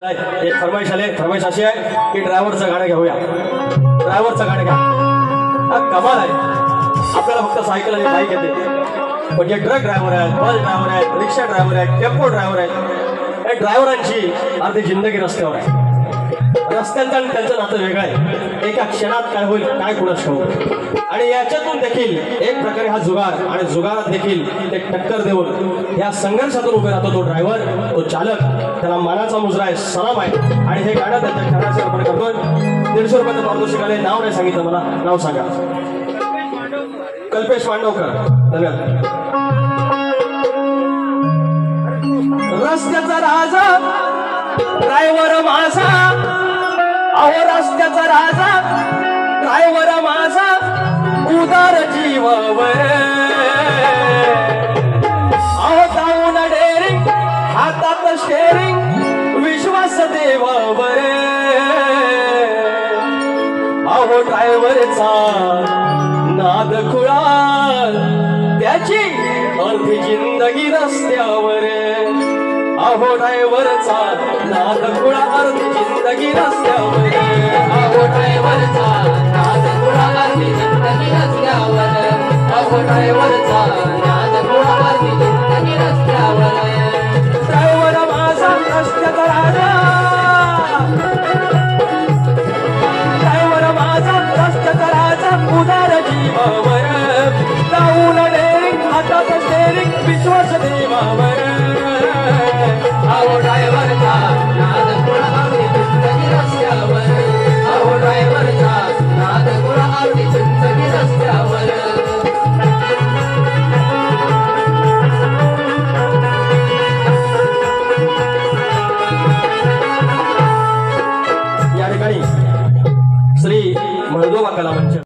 एक फरमाईश अशी आहे की ड्रायव्हरचं गाणं घेऊया। ड्रायव्हरचं गाणं घ्या, हा कमाल आहे। आपल्याला फक्त सायकल आणि बाईक येते, पण जे ट्रक ड्रायव्हर आहेत, बस ड्रायव्हर आहेत, रिक्षा ड्रायव्हर आहेत, टेम्पो ड्रायव्हर आहेत, या ड्रायव्हरांची अर्धी जिंदगी रस्त्यावर आहे। रस्त्यांचं आणि त्यांचं नातं वेगळं आहे। एका क्षणात काय होईल काय कुणास ठाऊक। आणि याच्यातून देखील एक प्रकारे हा जुगार आणि जुगारात देखील ते टक्कर देऊन या संघर्षातून उभे राहतो तो ड्रायव्हर, तो चालक, त्याला मानाचा मुजरा आहे, सलाम आहे। आणि हे गाणं त्यांच्या घराचे अर्पण करतोय। 150 रुपयाचं पारितोषिक आले। नाव नाही सांगितलं मला, नाव सांगा। कल्पेश मांडवकर, धन्यवाद। रस्त्याचा राजा ड्रायव्हर माझा, अहो रस्त्याचा राजा ड्रायव्हर माझा, उदार जीवावर अहो जाऊन डेरिंग, हातात स्टेरिंग, विश्वास देवावर अहो ड्रायव्हरचा नाद खुळा, त्याची अर्धी जिंदगी रस्त्यावर अहो ड्रायव्हरचा नाद खुळा, अर्धी जिंदगी रस्त्यावर अहो ड्रायव्हरचा नाद खुळा, अर्धी जिंदगी रस्त्यावर अहो ड्रायव्हरचा नाद खुळा, अर्धी जिंदगी रस्त्यावर ड्रायव्हर माझा रस्त्याचा राजा, ड्रायव्हर माझा रस्त्याचा राजा, उदार जीवावर जाऊन डेरिंग, हातात स्टेरिंग, विश्वास देवावर अहो ड्रायव्हरचा नाद खुळा, अर्धी जिंदगी रस्त्यावर अहो ड्रायव्हरचा नाद खुळा, अर्धी जिंदगी रस्त्यावर। या ठिकाणी श्री महदोबा कला मंच